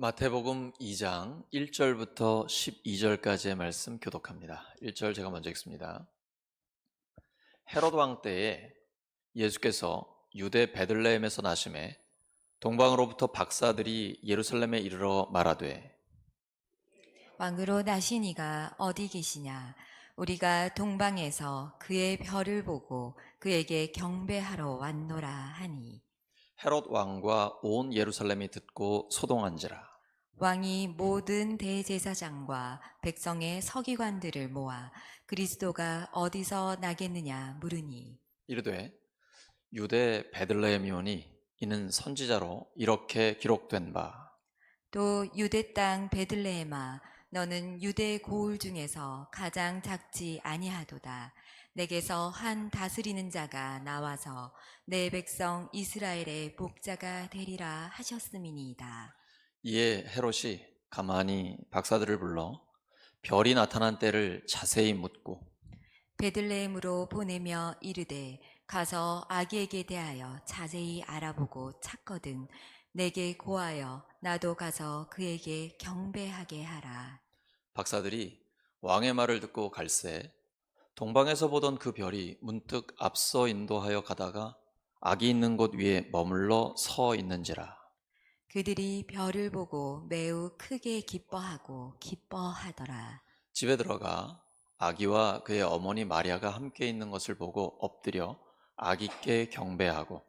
마태복음 2장 1절부터 12절까지의 말씀 교독합니다. 1절 제가 먼저 읽습니다. 헤롯 왕 때에 예수께서 유대 베들레헴에서 나심에 동방으로부터 박사들이 예루살렘에 이르러 말하되 왕으로 나신 이가 어디 계시냐? 우리가 동방에서 그의 별을 보고 그에게 경배하러 왔노라 하니. 헤롯 왕과 온 예루살렘이 듣고 소동한지라. 왕이 모든 대제사장과 백성의 서기관들을 모아 그리스도가 어디서 나겠느냐 물으니 이르되 유대 베들레헴이오니 이는 선지자로 이렇게 기록된 바 또 유대 땅 베들레헴아 너는 유대 고을 중에서 가장 작지 아니하도다. 내게서 한 다스리는 자가 나와서 내 백성 이스라엘의 목자가 되리라 하셨음이니이다. 이에 헤롯이 가만히 박사들을 불러 별이 나타난 때를 자세히 묻고 베들레헴으로 보내며 이르되 가서 아기에게 대하여 자세히 알아보고 찾거든 내게 고하여 나도 가서 그에게 경배하게 하라. 박사들이 왕의 말을 듣고 갈새 동방에서 보던 그 별이 문득 앞서 인도하여 가다가 아기 있는 곳 위에 머물러 서 있는지라. 그들이 별을 보고 매우 크게 기뻐하더라. 집에 들어가 아기와 그의 어머니 마리아가 함께 있는 것을 보고 엎드려 아기께 경배하고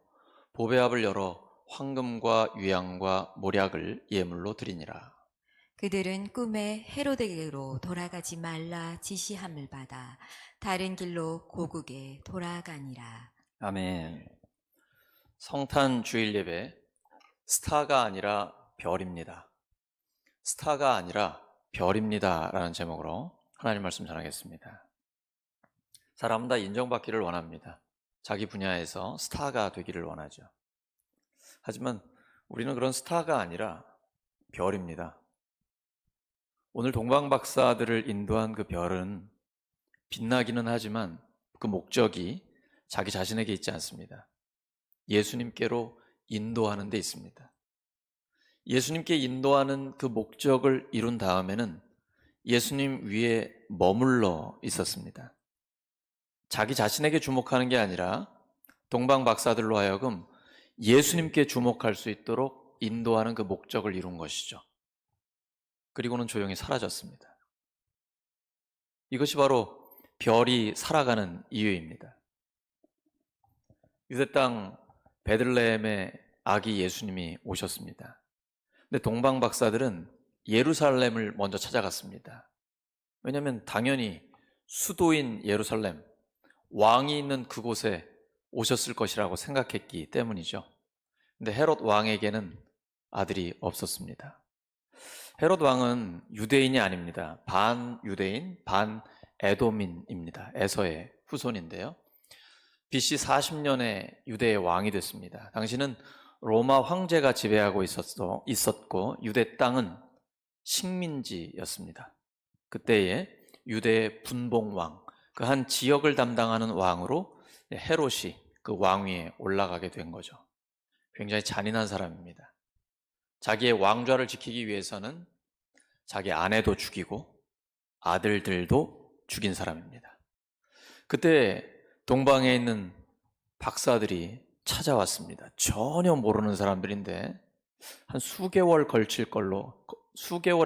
보배압을 열어 황금과 유향과 몰약을 예물로 드리니라. 그들은 꿈에 헤로데게로 돌아가지 말라 지시함을 받아 다른 길로 고국에 돌아가니라. 아멘. 성탄 주일 예배, 스타가 아니라 별입니다. 스타가 아니라 별입니다 라는 제목으로 하나님 말씀 전하겠습니다. 사람은 다 인정받기를 원합니다. 자기 분야에서 스타가 되기를 원하죠. 하지만 우리는 그런 스타가 아니라 별입니다. 오늘 동방박사들을 인도한 그 별은 빛나기는 하지만 그 목적이 자기 자신에게 있지 않습니다. 예수님께로 인도하는 데 있습니다. 예수님께 인도하는 그 목적을 이룬 다음에는 예수님 위에 머물러 있었습니다. 자기 자신에게 주목하는 게 아니라 동방박사들로 하여금 예수님께 주목할 수 있도록 인도하는 그 목적을 이룬 것이죠. 그리고는 조용히 사라졌습니다. 이것이 바로 별이 살아가는 이유입니다. 유대 땅 베들레헴에 아기 예수님이 오셨습니다. 근데 동방 박사들은 예루살렘을 먼저 찾아갔습니다. 왜냐하면 당연히 수도인 예루살렘, 왕이 있는 그곳에 오셨을 것이라고 생각했기 때문이죠. 근데 헤롯 왕에게는 아들이 없었습니다. 헤롯 왕은 유대인이 아닙니다. 반 유대인, 반 에도민입니다. 에서의 후손인데요. BC 40년에 유대의 왕이 됐습니다. 당시는 로마 황제가 지배하고 있었고 유대 땅은 식민지였습니다. 그때에 유대의 분봉왕, 그 한 지역을 담당하는 왕으로 헤롯이 그 왕위에 올라가게 된 거죠. 굉장히 잔인한 사람입니다. 자기의 왕좌를 지키기 위해서는 자기 아내도 죽이고 아들들도 죽인 사람입니다. 그때 동방에 있는 박사들이 찾아왔습니다. 전혀 모르는 사람들인데 한 수개월에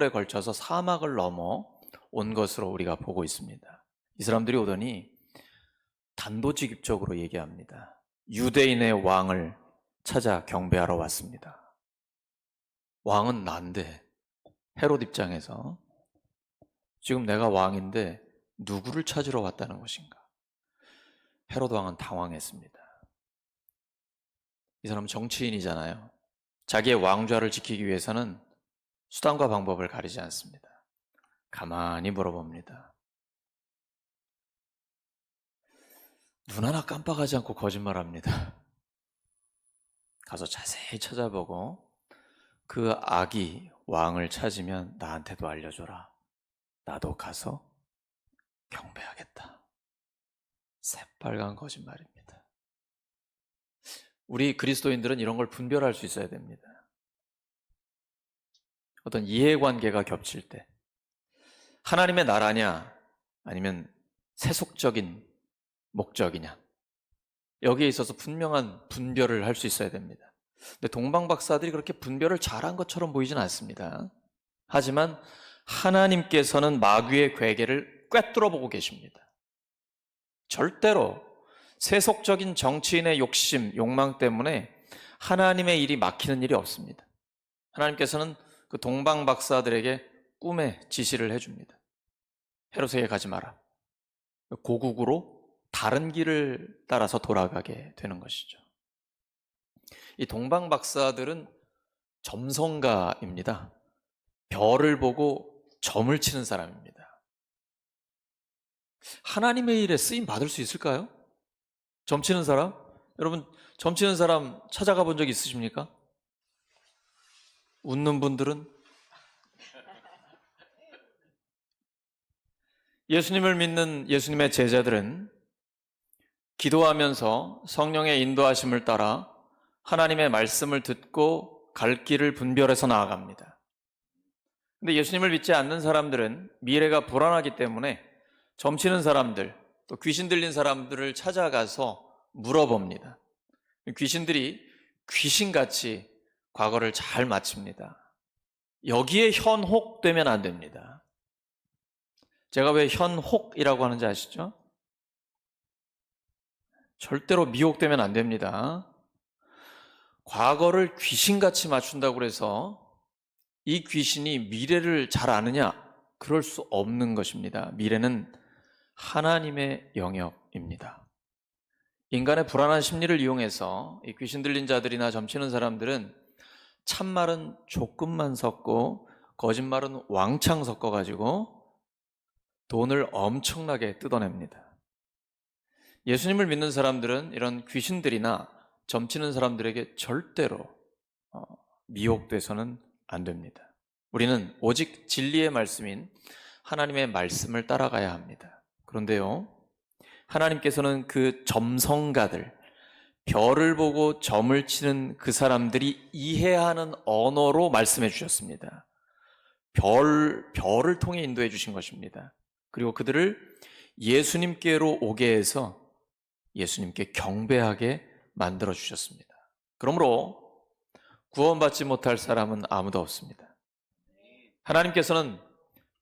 걸쳐서 사막을 넘어 온 것으로 우리가 보고 있습니다. 이 사람들이 오더니 단도직입적으로 얘기합니다. 유대인의 왕을 찾아 경배하러 왔습니다. 왕은 난데 헤롯 입장에서 지금 내가 왕인데 누구를 찾으러 왔다는 것인가? 헤롯 왕은 당황했습니다. 이 사람은 정치인이잖아요. 자기의 왕좌를 지키기 위해서는 수단과 방법을 가리지 않습니다. 가만히 물어봅니다. 눈 하나 깜빡하지 않고 거짓말합니다. 가서 자세히 찾아보고 그 아기 왕을 찾으면 나한테도 알려줘라. 나도 가서 경배하겠다. 새빨간 거짓말입니다. 우리 그리스도인들은 이런 걸 분별할 수 있어야 됩니다. 어떤 이해관계가 겹칠 때 하나님의 나라냐 아니면 세속적인 목적이냐, 여기에 있어서 분명한 분별을 할 수 있어야 됩니다. 근데 동방 박사들이 그렇게 분별을 잘한 것처럼 보이진 않습니다. 하지만 하나님께서는 마귀의 괴계를 꿰뚫어 보고 계십니다. 절대로 세속적인 정치인의 욕심, 욕망 때문에 하나님의 일이 막히는 일이 없습니다. 하나님께서는 그 동방 박사들에게 꿈에 지시를 해줍니다. 헤롯에게 가지 마라. 고국으로 다른 길을 따라서 돌아가게 되는 것이죠. 이 동방 박사들은 점성가입니다. 별을 보고 점을 치는 사람입니다. 하나님의 일에 쓰임 받을 수 있을까요? 점 치는 사람? 여러분, 점 치는 사람 찾아가 본 적 있으십니까? 웃는 분들은? 예수님을 믿는 예수님의 제자들은 기도하면서 성령의 인도하심을 따라 하나님의 말씀을 듣고 갈 길을 분별해서 나아갑니다. 근데 예수님을 믿지 않는 사람들은 미래가 불안하기 때문에 점치는 사람들, 또 귀신 들린 사람들을 찾아가서 물어봅니다. 귀신들이 귀신같이 과거를 잘 마칩니다. 여기에 현혹되면 안 됩니다. 제가 왜 현혹이라고 하는지 아시죠? 절대로 미혹되면 안 됩니다. 과거를 귀신같이 맞춘다고 해서 이 귀신이 미래를 잘 아느냐? 그럴 수 없는 것입니다. 미래는 하나님의 영역입니다. 인간의 불안한 심리를 이용해서 이 귀신 들린 자들이나 점치는 사람들은 참말은 조금만 섞고 거짓말은 왕창 섞어가지고 돈을 엄청나게 뜯어냅니다. 예수님을 믿는 사람들은 이런 귀신들이나 점치는 사람들에게 절대로 미혹돼서는 안 됩니다. 우리는 오직 진리의 말씀인 하나님의 말씀을 따라가야 합니다. 그런데요, 하나님께서는 그 점성가들, 별을 보고 점을 치는 그 사람들이 이해하는 언어로 말씀해 주셨습니다. 별을 통해 인도해 주신 것입니다. 그리고 그들을 예수님께로 오게 해서 예수님께 경배하게 만들어 주셨습니다. 그러므로 구원받지 못할 사람은 아무도 없습니다. 하나님께서는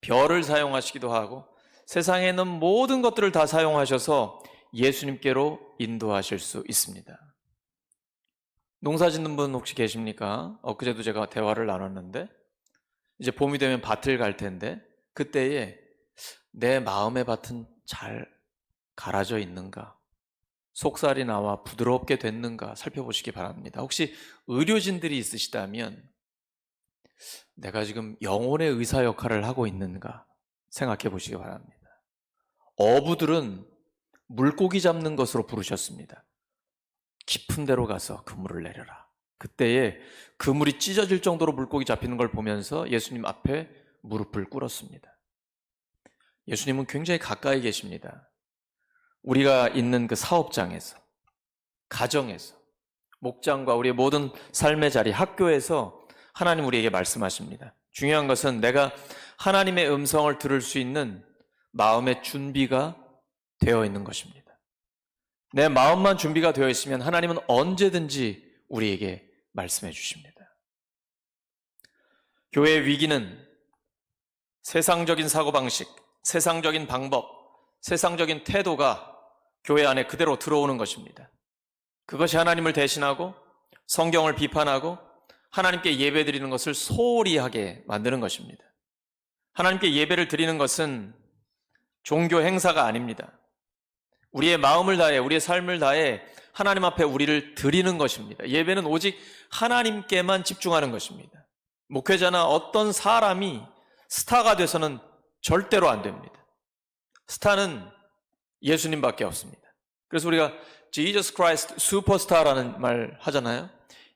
별을 사용하시기도 하고 세상에 있는 모든 것들을 다 사용하셔서 예수님께로 인도하실 수 있습니다. 농사 짓는 분 혹시 계십니까? 엊그제도 제가 대화를 나눴는데 이제 봄이 되면 밭을 갈 텐데 그때에 내 마음의 밭은 잘 갈아져 있는가? 속살이 나와 부드럽게 됐는가 살펴보시기 바랍니다. 혹시 의료진들이 있으시다면 내가 지금 영혼의 의사 역할을 하고 있는가 생각해 보시기 바랍니다. 어부들은 물고기 잡는 것으로 부르셨습니다. 깊은 데로 가서 그물을 내려라. 그때에 그물이 찢어질 정도로 물고기 잡히는 걸 보면서 예수님 앞에 무릎을 꿇었습니다. 예수님은 굉장히 가까이 계십니다. 우리가 있는 그 사업장에서, 가정에서, 목장과 우리의 모든 삶의 자리, 학교에서 하나님 우리에게 말씀하십니다. 중요한 것은 내가 하나님의 음성을 들을 수 있는 마음의 준비가 되어 있는 것입니다. 내 마음만 준비가 되어 있으면 하나님은 언제든지 우리에게 말씀해 주십니다. 교회의 위기는 세상적인 사고방식, 세상적인 방법, 세상적인 태도가 교회 안에 그대로 들어오는 것입니다. 그것이 하나님을 대신하고 성경을 비판하고 하나님께 예배드리는 것을 소홀히 하게 만드는 것입니다. 하나님께 예배를 드리는 것은 종교 행사가 아닙니다. 우리의 마음을 다해 우리의 삶을 다해 하나님 앞에 우리를 드리는 것입니다. 예배는 오직 하나님께만 집중하는 것입니다. 목회자나 어떤 사람이 스타가 돼서는 절대로 안 됩니다. 스타는 예수님밖에 없습니다. 그래서 우리가 Jesus Christ 슈퍼스타라는 말 하잖아요.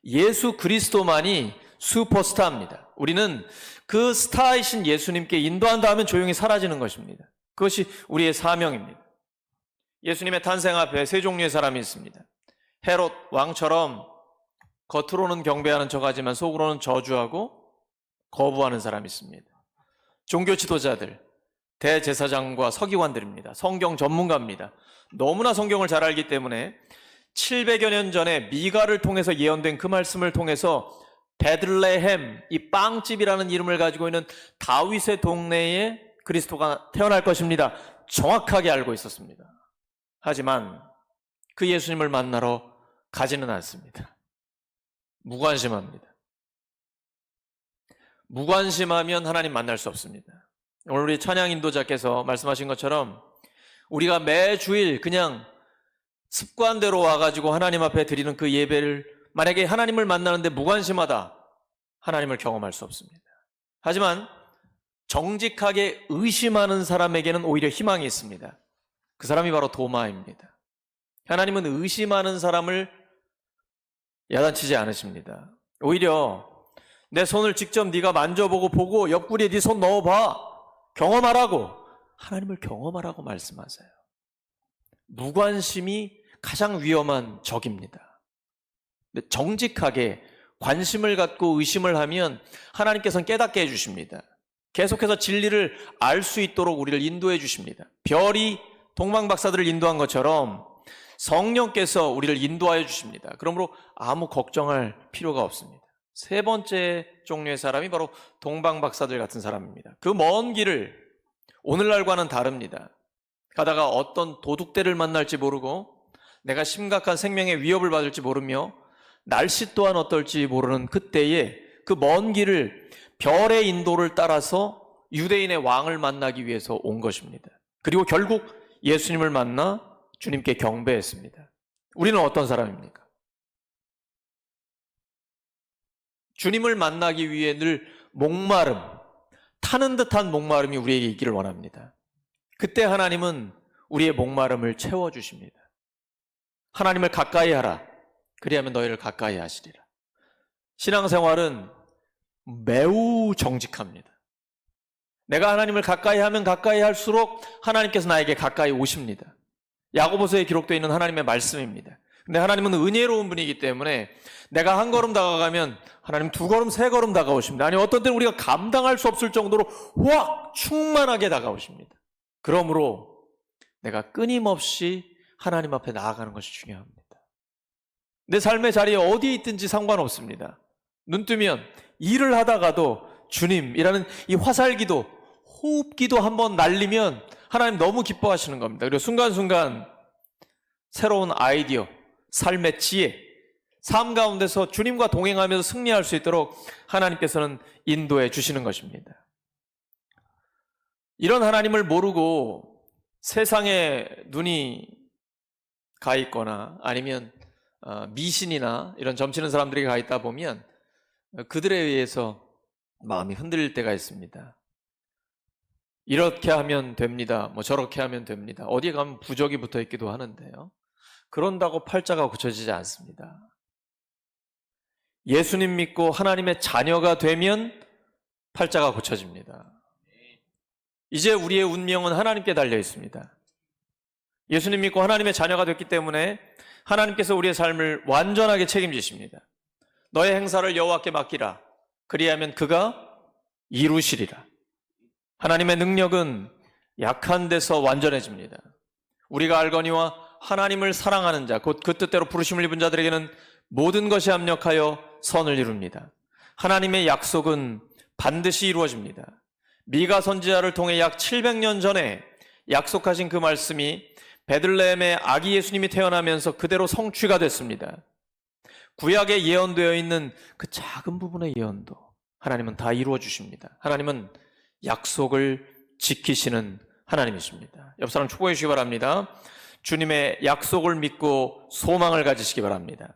예수 그리스도만이 슈퍼스타입니다. 우리는 그 스타이신 예수님께 인도한다 하면 조용히 사라지는 것입니다. 그것이 우리의 사명입니다. 예수님의 탄생 앞에 세 종류의 사람이 있습니다. 헤롯 왕처럼 겉으로는 경배하는 척하지만 속으로는 저주하고 거부하는 사람이 있습니다. 종교 지도자들, 대제사장과 서기관들입니다. 성경 전문가입니다. 너무나 성경을 잘 알기 때문에 700여 년 전에 미가를 통해서 예언된 그 말씀을 통해서 베들레헴, 이 빵집이라는 이름을 가지고 있는 다윗의 동네에 그리스도가 태어날 것입니다. 정확하게 알고 있었습니다. 하지만 그 예수님을 만나러 가지는 않습니다. 무관심합니다. 무관심하면 하나님 만날 수 없습니다. 오늘 우리 찬양 인도자께서 말씀하신 것처럼 우리가 매주일 그냥 습관대로 와가지고 하나님 앞에 드리는 그 예배를 만약에 하나님을 만나는데 무관심하다, 하나님을 경험할 수 없습니다. 하지만 정직하게 의심하는 사람에게는 오히려 희망이 있습니다. 그 사람이 바로 도마입니다. 하나님은 의심하는 사람을 야단치지 않으십니다. 오히려 내 손을 직접 네가 만져보고 보고 옆구리에 네 손 넣어봐, 경험하라고, 하나님을 경험하라고 말씀하세요. 무관심이 가장 위험한 적입니다. 근데 정직하게 관심을 갖고 의심을 하면 하나님께서는 깨닫게 해주십니다. 계속해서 진리를 알 수 있도록 우리를 인도해 주십니다. 별이 동방박사들을 인도한 것처럼 성령께서 우리를 인도하여 주십니다. 그러므로 아무 걱정할 필요가 없습니다. 세 번째 종류의 사람이 바로 동방박사들 같은 사람입니다. 그 먼 길을 오늘날과는 다릅니다. 가다가 어떤 도둑들을 만날지 모르고 내가 심각한 생명의 위협을 받을지 모르며 날씨 또한 어떨지 모르는 그때에 그 먼 길을 별의 인도를 따라서 유대인의 왕을 만나기 위해서 온 것입니다. 그리고 결국 예수님을 만나 주님께 경배했습니다. 우리는 어떤 사람입니까? 주님을 만나기 위해 늘 목마름, 타는 듯한 목마름이 우리에게 있기를 원합니다. 그때 하나님은 우리의 목마름을 채워주십니다. 하나님을 가까이 하라. 그리하면 너희를 가까이 하시리라. 신앙생활은 매우 정직합니다. 내가 하나님을 가까이 하면 가까이 할수록 하나님께서 나에게 가까이 오십니다. 야고보서에 기록되어 있는 하나님의 말씀입니다. 근데 하나님은 은혜로운 분이기 때문에 내가 한 걸음 다가가면 하나님 두 걸음, 세 걸음 다가오십니다. 아니 어떤 때는 우리가 감당할 수 없을 정도로 확 충만하게 다가오십니다. 그러므로 내가 끊임없이 하나님 앞에 나아가는 것이 중요합니다. 내 삶의 자리에 어디에 있든지 상관없습니다. 눈 뜨면 일을 하다가도 주님이라는 이 화살기도, 호흡기도 한번 날리면 하나님 너무 기뻐하시는 겁니다. 그리고 순간순간 새로운 아이디어, 삶의 지혜, 삶 가운데서 주님과 동행하면서 승리할 수 있도록 하나님께서는 인도해 주시는 것입니다. 이런 하나님을 모르고 세상에 눈이 가 있거나 아니면 미신이나 이런 점치는 사람들이 가 있다 보면 그들에 의해서 마음이 흔들릴 때가 있습니다. 이렇게 하면 됩니다. 뭐 저렇게 하면 됩니다. 어디에 가면 부적이 붙어 있기도 하는데요. 그런다고 팔자가 고쳐지지 않습니다. 예수님 믿고 하나님의 자녀가 되면 팔자가 고쳐집니다. 이제 우리의 운명은 하나님께 달려 있습니다. 예수님 믿고 하나님의 자녀가 됐기 때문에 하나님께서 우리의 삶을 완전하게 책임지십니다. 너의 행사를 여호와께 맡기라. 그리하면 그가 이루시리라. 하나님의 능력은 약한 데서 완전해집니다. 우리가 알거니와 하나님을 사랑하는 자, 곧 그 뜻대로 부르심을 입은 자들에게는 모든 것이 합력하여 선을 이룹니다. 하나님의 약속은 반드시 이루어집니다. 미가 선지자를 통해 약 700년 전에 약속하신 그 말씀이 베들레헴에 아기 예수님이 태어나면서 그대로 성취가 됐습니다. 구약에 예언되어 있는 그 작은 부분의 예언도 하나님은 다 이루어 주십니다. 하나님은 약속을 지키시는 하나님이십니다. 옆 사람 축복해 주시기 바랍니다. 주님의 약속을 믿고 소망을 가지시기 바랍니다.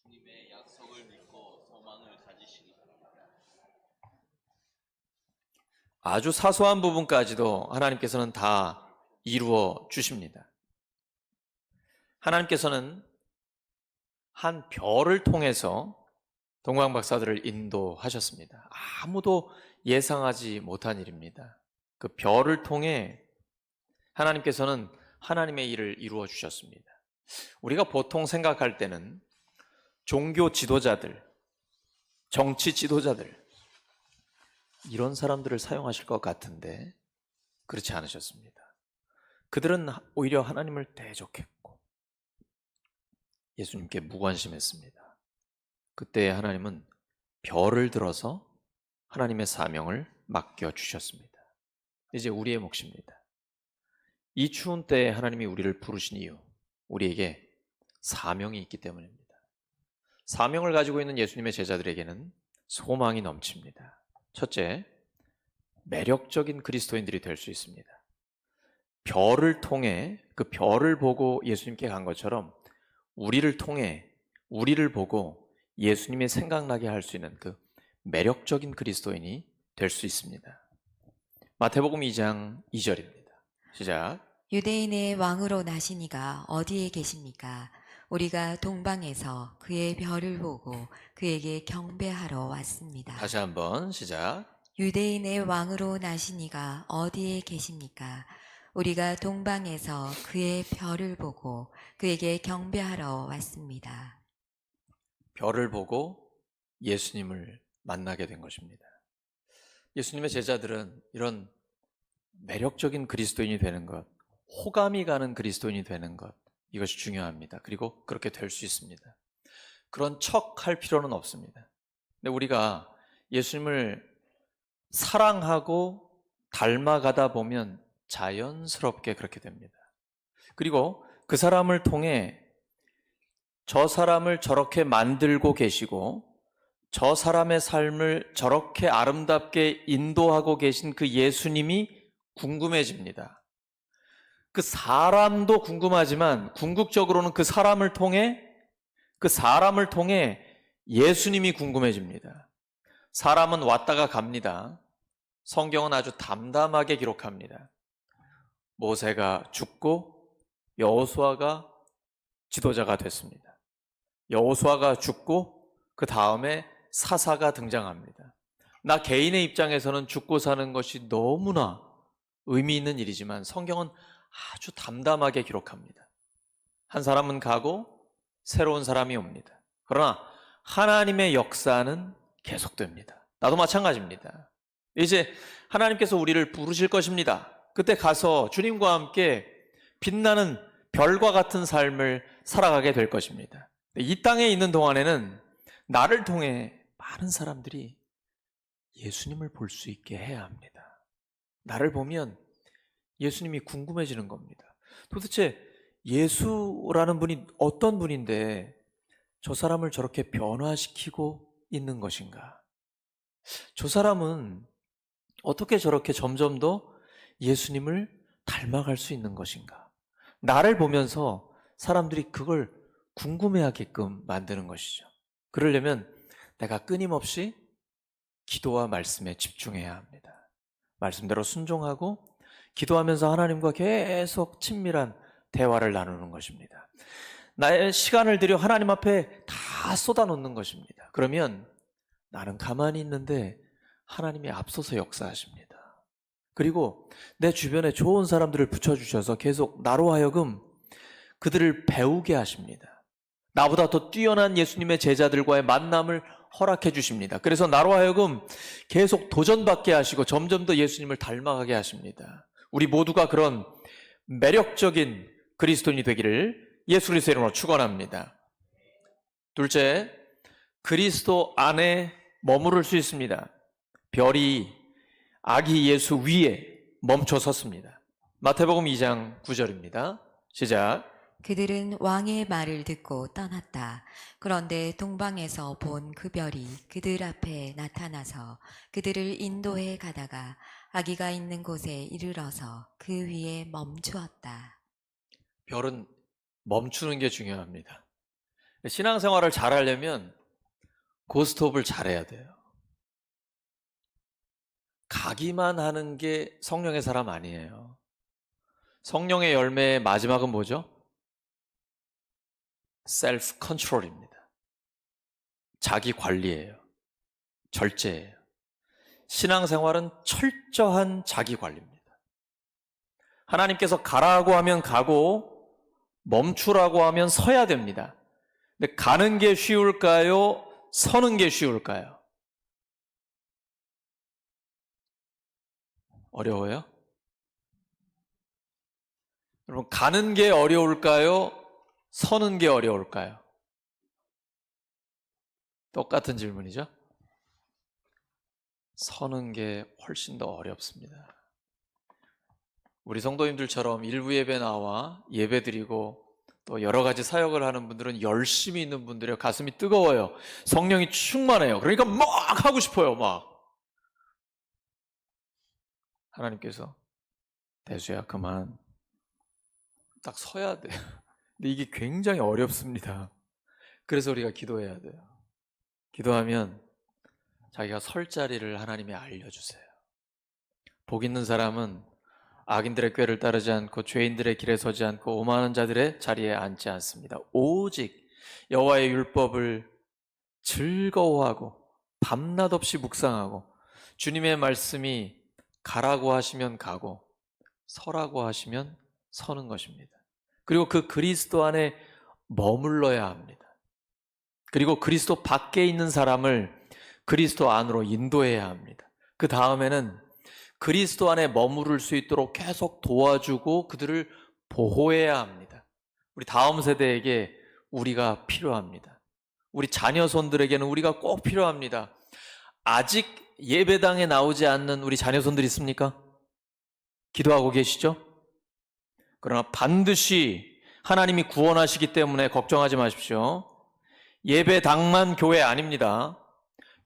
주님의 약속을 믿고 소망을 가지시기 바랍니다. 아주 사소한 부분까지도 하나님께서는 다 이루어 주십니다. 하나님께서는 한 별을 통해서 동방박사들을 인도하셨습니다. 아무도 예상하지 못한 일입니다. 그 별을 통해 하나님께서는 하나님의 일을 이루어 주셨습니다. 우리가 보통 생각할 때는 종교 지도자들, 정치 지도자들, 이런 사람들을 사용하실 것 같은데 그렇지 않으셨습니다. 그들은 오히려 하나님을 대적했고 예수님께 무관심했습니다. 그때 하나님은 별을 들어서 하나님의 사명을 맡겨주셨습니다. 이제 우리의 몫입니다. 이 추운 때에 하나님이 우리를 부르신 이유, 우리에게 사명이 있기 때문입니다. 사명을 가지고 있는 예수님의 제자들에게는 소망이 넘칩니다. 첫째, 매력적인 그리스도인들이 될 수 있습니다. 별을 통해 그 별을 보고 예수님께 간 것처럼 우리를 통해 우리를 보고 예수님이 생각나게 할 수 있는 그 매력적인 그리스도인이 될 수 있습니다. 마태복음 2장 2절입니다. 시작. 유대인의 왕으로 나시니가 어디에 계십니까? 우리가 동방에서 그의 별을 보고 그에게 경배하러 왔습니다. 다시 한번 시작. 유대인의 왕으로 나시니가 어디에 계십니까? 우리가 동방에서 그의 별을 보고 그에게 경배하러 왔습니다. 별을 보고 예수님을 만나게 된 것입니다. 예수님의 제자들은 이런 매력적인 그리스도인이 되는 것, 호감이 가는 그리스도인이 되는 것, 이것이 중요합니다. 그리고 그렇게 될 수 있습니다. 그런 척 할 필요는 없습니다. 근데 우리가 예수님을 사랑하고 닮아가다 보면 자연스럽게 그렇게 됩니다. 그리고 그 사람을 통해 저 사람을 저렇게 만들고 계시고 저 사람의 삶을 저렇게 아름답게 인도하고 계신 그 예수님이 궁금해집니다. 그 사람도 궁금하지만 궁극적으로는 그 사람을 통해 예수님이 궁금해집니다. 사람은 왔다가 갑니다. 성경은 아주 담담하게 기록합니다. 모세가 죽고 여호수아가 지도자가 됐습니다. 여호수아가 죽고 그 다음에 사사가 등장합니다. 나 개인의 입장에서는 죽고 사는 것이 너무나 의미 있는 일이지만 성경은 아주 담담하게 기록합니다. 한 사람은 가고 새로운 사람이 옵니다. 그러나 하나님의 역사는 계속됩니다. 나도 마찬가지입니다. 이제 하나님께서 우리를 부르실 것입니다. 그때 가서 주님과 함께 빛나는 별과 같은 삶을 살아가게 될 것입니다. 이 땅에 있는 동안에는 나를 통해 많은 사람들이 예수님을 볼 수 있게 해야 합니다. 나를 보면 예수님이 궁금해지는 겁니다. 도대체 예수라는 분이 어떤 분인데 저 사람을 저렇게 변화시키고 있는 것인가? 저 사람은 어떻게 저렇게 점점 더 예수님을 닮아갈 수 있는 것인가? 나를 보면서 사람들이 그걸 궁금해하게끔 만드는 것이죠. 그러려면 내가 끊임없이 기도와 말씀에 집중해야 합니다. 말씀대로 순종하고 기도하면서 하나님과 계속 친밀한 대화를 나누는 것입니다. 나의 시간을 들여 하나님 앞에 다 쏟아놓는 것입니다. 그러면 나는 가만히 있는데 하나님이 앞서서 역사하십니다. 그리고 내 주변에 좋은 사람들을 붙여주셔서 계속 나로 하여금 그들을 배우게 하십니다. 나보다 더 뛰어난 예수님의 제자들과의 만남을 허락해 주십니다. 그래서 나로 하여금 계속 도전받게 하시고 점점 더 예수님을 닮아가게 하십니다. 우리 모두가 그런 매력적인 그리스도인이 되기를 예수 그리스도의 이름으로 축원합니다. 둘째, 그리스도 안에 머무를 수 있습니다. 별이 아기 예수 위에 멈춰 섰습니다. 마태복음 2장 9절입니다. 시작. 그들은 왕의 말을 듣고 떠났다. 그런데 동방에서 본 그 별이 그들 앞에 나타나서 그들을 인도해 가다가 아기가 있는 곳에 이르러서 그 위에 멈추었다. 별은 멈추는 게 중요합니다. 신앙생활을 잘하려면 고스톱을 잘해야 돼요. 가기만 하는 게 성령의 사람 아니에요. 성령의 열매의 마지막은 뭐죠? 셀프 컨트롤입니다. 자기 관리예요. 절제예요. 신앙생활은 철저한 자기 관리입니다. 하나님께서 가라고 하면 가고 멈추라고 하면 서야 됩니다. 근데 가는 게 쉬울까요? 서는 게 쉬울까요? 어려워요? 여러분, 가는 게 어려울까요? 서는 게 어려울까요? 똑같은 질문이죠? 서는 게 훨씬 더 어렵습니다. 우리 성도님들처럼 일부 예배 나와 예배 드리고 또 여러 가지 사역을 하는 분들은 열심히 있는 분들이요, 가슴이 뜨거워요. 성령이 충만해요. 그러니까 막 하고 싶어요. 막. 하나님께서 대수야 그만, 딱 서야 돼. 근데 이게 굉장히 어렵습니다. 그래서 우리가 기도해야 돼요. 기도하면 자기가 설 자리를 하나님이 알려주세요. 복 있는 사람은 악인들의 꾀를 따르지 않고 죄인들의 길에 서지 않고 오만한 자들의 자리에 앉지 않습니다. 오직 여호와의 율법을 즐거워하고 밤낮 없이 묵상하고 주님의 말씀이 가라고 하시면 가고 서라고 하시면 서는 것입니다. 그리고 그 그리스도 안에 머물러야 합니다. 그리고 그리스도 밖에 있는 사람을 그리스도 안으로 인도해야 합니다. 그 다음에는 그리스도 안에 머무를 수 있도록 계속 도와주고 그들을 보호해야 합니다. 우리 다음 세대에게 우리가 필요합니다. 우리 자녀손들에게는 우리가 꼭 필요합니다. 아직 예배당에 나오지 않는 우리 자녀손들 있습니까? 기도하고 계시죠? 그러나 반드시 하나님이 구원하시기 때문에 걱정하지 마십시오. 예배당만 교회 아닙니다.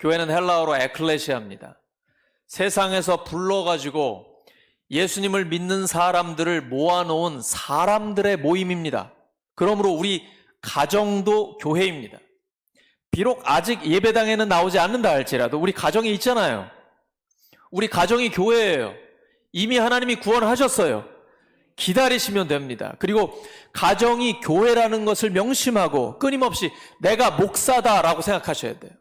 교회는 헬라어로 에클레시아입니다. 세상에서 불러가지고 예수님을 믿는 사람들을 모아놓은 사람들의 모임입니다. 그러므로 우리 가정도 교회입니다. 비록 아직 예배당에는 나오지 않는다 할지라도 우리 가정이 있잖아요. 우리 가정이 교회예요. 이미 하나님이 구원하셨어요. 기다리시면 됩니다. 그리고 가정이 교회라는 것을 명심하고 끊임없이 내가 목사다라고 생각하셔야 돼요.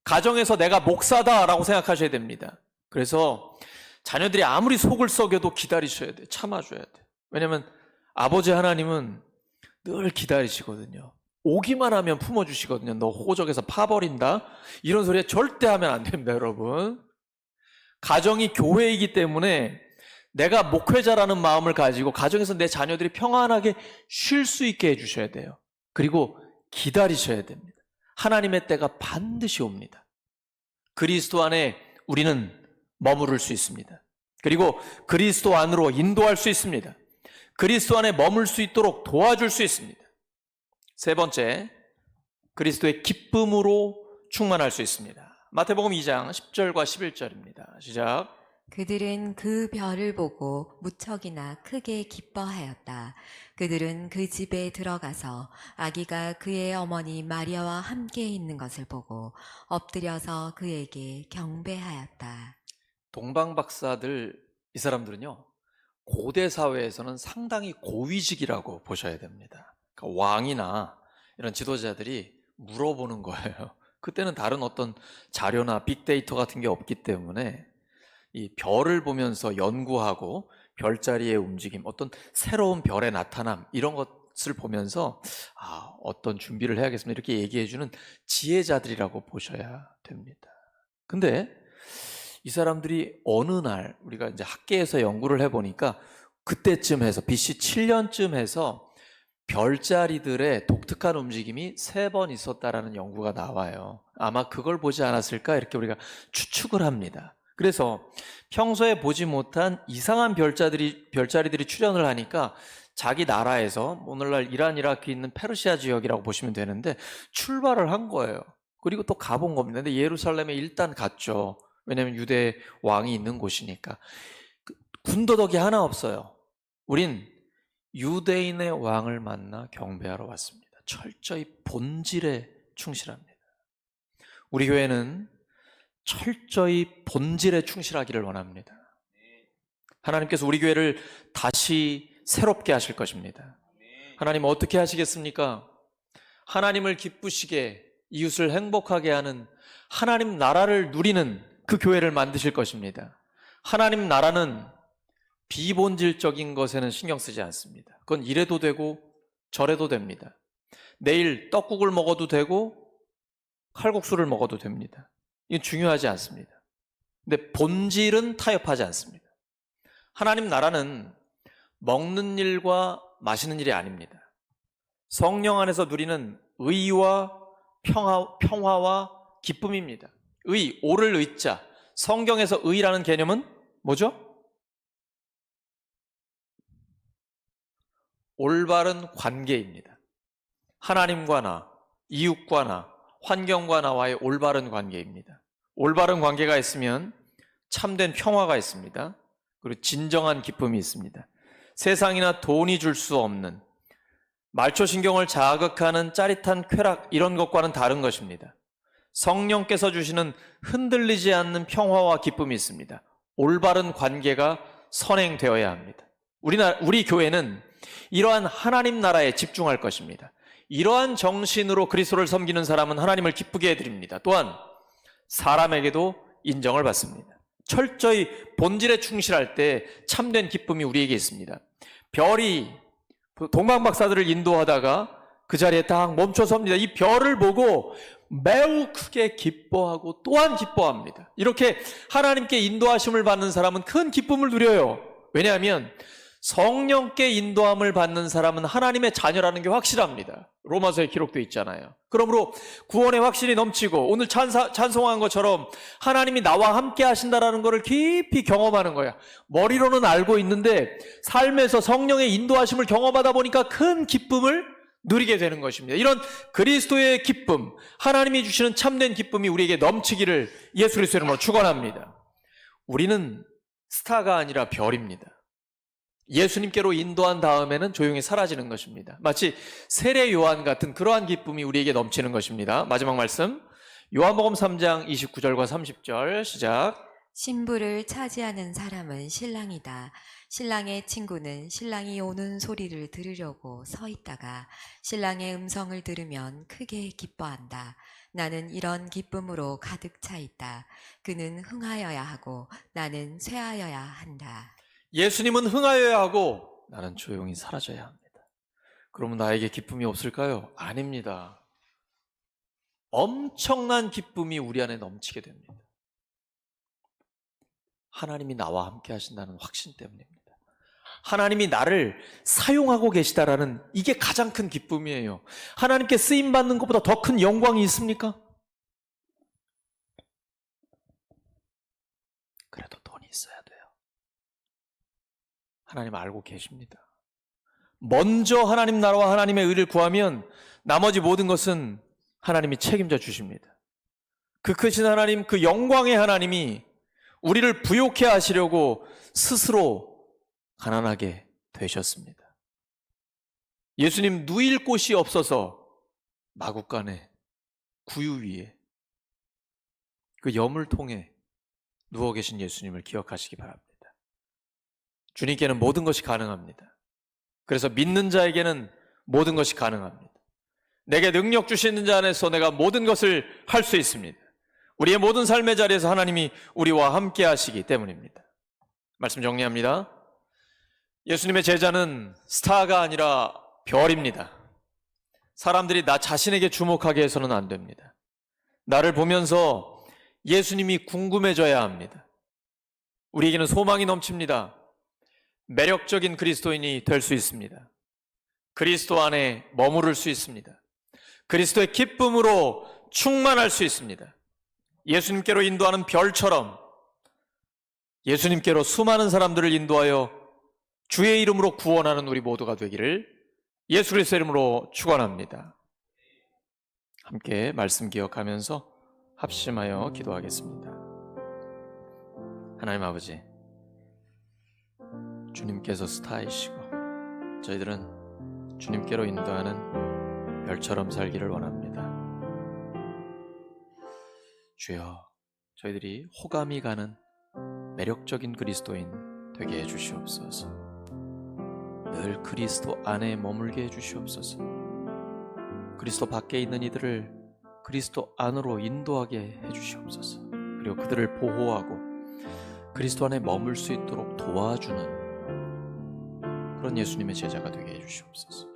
가정에서 내가 목사다라고 생각하셔야 됩니다. 그래서 자녀들이 아무리 속을 썩여도 기다리셔야 돼요. 참아줘야 돼요. 왜냐하면 아버지 하나님은 늘 기다리시거든요. 오기만 하면 품어주시거든요. 너 호적에서 파버린다? 이런 소리 절대 하면 안 됩니다, 여러분. 가정이 교회이기 때문에 내가 목회자라는 마음을 가지고 가정에서 내 자녀들이 평안하게 쉴 수 있게 해주셔야 돼요. 그리고 기다리셔야 됩니다. 하나님의 때가 반드시 옵니다. 그리스도 안에 우리는 머무를 수 있습니다. 그리고 그리스도 안으로 인도할 수 있습니다. 그리스도 안에 머물 수 있도록 도와줄 수 있습니다. 세 번째, 그리스도의 기쁨으로 충만할 수 있습니다. 마태복음 2장 10절과 11절입니다. 시작. 그들은 그 별을 보고 무척이나 크게 기뻐하였다. 그들은 그 집에 들어가서 아기가 그의 어머니 마리아와 함께 있는 것을 보고 엎드려서 그에게 경배하였다. 동방 박사들, 이 사람들은요, 고대 사회에서는 상당히 고위직이라고 보셔야 됩니다. 그러니까 왕이나 이런 지도자들이 물어보는 거예요. 그때는 다른 어떤 자료나 빅데이터 같은 게 없기 때문에 이 별을 보면서 연구하고 별자리의 움직임, 어떤 새로운 별의 나타남, 이런 것을 보면서 어떤 준비를 해야겠습니다, 이렇게 얘기해주는 지혜자들이라고 보셔야 됩니다. 근데 이 사람들이 어느 날, 우리가 이제 학계에서 연구를 해보니까 그때쯤 해서 BC 7년쯤 해서 별자리들의 독특한 움직임이 3번 있었다라는 연구가 나와요. 아마 그걸 보지 않았을까 이렇게 우리가 추측을 합니다. 그래서 평소에 보지 못한 이상한 별자리들이 출현을 하니까 자기 나라에서, 오늘날 이란, 이라크에 있는 페르시아 지역이라고 보시면 되는데, 출발을 한 거예요. 그리고 또 가본 겁니다. 근데 예루살렘에 일단 갔죠. 왜냐하면 유대 왕이 있는 곳이니까. 군더더기 하나 없어요. 우린 유대인의 왕을 만나 경배하러 왔습니다. 철저히 본질에 충실합니다. 우리 교회는 철저히 본질에 충실하기를 원합니다. 하나님께서 우리 교회를 다시 새롭게 하실 것입니다. 하나님 어떻게 하시겠습니까? 하나님을 기쁘시게, 이웃을 행복하게 하는 하나님 나라를 누리는 그 교회를 만드실 것입니다. 하나님 나라는 비본질적인 것에는 신경 쓰지 않습니다. 그건 이래도 되고 저래도 됩니다. 내일 떡국을 먹어도 되고 칼국수를 먹어도 됩니다. 이건 중요하지 않습니다. 근데 본질은 타협하지 않습니다. 하나님 나라는 먹는 일과 마시는 일이 아닙니다. 성령 안에서 누리는 의와 평화와 기쁨입니다. 의, 옳을 의자. 성경에서 의라는 개념은 뭐죠? 올바른 관계입니다. 하나님과 나, 이웃과 나, 환경과 나와의 올바른 관계입니다. 올바른 관계가 있으면 참된 평화가 있습니다. 그리고 진정한 기쁨이 있습니다. 세상이나 돈이 줄 수 없는 말초신경을 자극하는 짜릿한 쾌락, 이런 것과는 다른 것입니다. 성령께서 주시는 흔들리지 않는 평화와 기쁨이 있습니다. 올바른 관계가 선행되어야 합니다. 우리 교회는 이러한 하나님 나라에 집중할 것입니다. 이러한 정신으로 그리스도를 섬기는 사람은 하나님을 기쁘게 해드립니다. 또한 사람에게도 인정을 받습니다. 철저히 본질에 충실할 때 참된 기쁨이 우리에게 있습니다. 별이 동방박사들을 인도하다가 그 자리에 딱 멈춰 섭니다. 이 별을 보고 매우 크게 기뻐하고 또한 기뻐합니다. 이렇게 하나님께 인도하심을 받는 사람은 큰 기쁨을 누려요. 왜냐하면 성령께 인도함을 받는 사람은 하나님의 자녀라는 게 확실합니다. 로마서에 기록되어 있잖아요. 그러므로 구원의 확신이 넘치고 오늘 찬송한 것처럼 하나님이 나와 함께 하신다라는 것을 깊이 경험하는 거야. 머리로는 알고 있는데 삶에서 성령의 인도하심을 경험하다 보니까 큰 기쁨을 누리게 되는 것입니다. 이런 그리스도의 기쁨, 하나님이 주시는 참된 기쁨이 우리에게 넘치기를 예수 그리스도의 이름으로 축원합니다. 우리는 스타가 아니라 별입니다. 예수님께로 인도한 다음에는 조용히 사라지는 것입니다. 마치 세례 요한 같은 그러한 기쁨이 우리에게 넘치는 것입니다. 마지막 말씀 요한복음 3장 29절과 30절 시작. 신부를 차지하는 사람은 신랑이다. 신랑의 친구는 신랑이 오는 소리를 들으려고 서 있다가 신랑의 음성을 들으면 크게 기뻐한다. 나는 이런 기쁨으로 가득 차 있다. 그는 흥하여야 하고 나는 쇠하여야 한다. 예수님은 흥하여야 하고 나는 조용히 사라져야 합니다. 그러면 나에게 기쁨이 없을까요? 아닙니다. 엄청난 기쁨이 우리 안에 넘치게 됩니다. 하나님이 나와 함께 하신다는 확신 때문입니다. 하나님이 나를 사용하고 계시다라는 이게 가장 큰 기쁨이에요. 하나님께 쓰임받는 것보다 더 큰 영광이 있습니까? 그래도 돈이 있어야 돼요. 하나님 알고 계십니다. 먼저 하나님 나라와 하나님의 의를 구하면 나머지 모든 것은 하나님이 책임져 주십니다. 그 크신 하나님, 그 영광의 하나님이 우리를 부욕해 하시려고 스스로 가난하게 되셨습니다. 예수님 누일 곳이 없어서 마구간에 구유 위에 그 염을 통해 누워 계신 예수님을 기억하시기 바랍니다. 주님께는 모든 것이 가능합니다. 그래서 믿는 자에게는 모든 것이 가능합니다. 내게 능력 주시는 자 안에서 내가 모든 것을 할 수 있습니다. 우리의 모든 삶의 자리에서 하나님이 우리와 함께 하시기 때문입니다. 말씀 정리합니다. 예수님의 제자는 스타가 아니라 별입니다. 사람들이 나 자신에게 주목하게 해서는 안 됩니다. 나를 보면서 예수님이 궁금해져야 합니다. 우리에게는 소망이 넘칩니다. 매력적인 그리스도인이 될 수 있습니다. 그리스도 안에 머무를 수 있습니다. 그리스도의 기쁨으로 충만할 수 있습니다. 예수님께로 인도하는 별처럼 예수님께로 수많은 사람들을 인도하여 주의 이름으로 구원하는 우리 모두가 되기를 예수 그리스도의 이름으로 축원합니다. 함께 말씀 기억하면서 합심하여 기도하겠습니다. 하나님 아버지, 주님께서 스타이시고 저희들은 주님께로 인도하는 별처럼 살기를 원합니다. 주여, 저희들이 호감이 가는 매력적인 그리스도인 되게 해주시옵소서. 늘 그리스도 안에 머물게 해주시옵소서. 그리스도 밖에 있는 이들을 그리스도 안으로 인도하게 해주시옵소서. 그리고 그들을 보호하고 그리스도 안에 머물 수 있도록 도와주는 그런 예수님의 제자가 되게 해주시옵소서.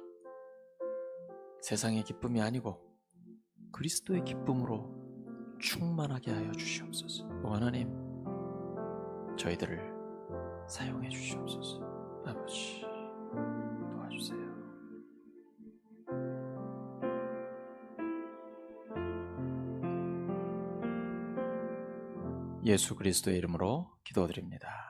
세상의 기쁨이 아니고 그리스도의 기쁨으로 충만하게 하여 주시옵소서. 하나님, 저희들을 사용해 주시옵소서. 아버지, 도와주세요. 예수 그리스도의 이름으로 기도드립니다.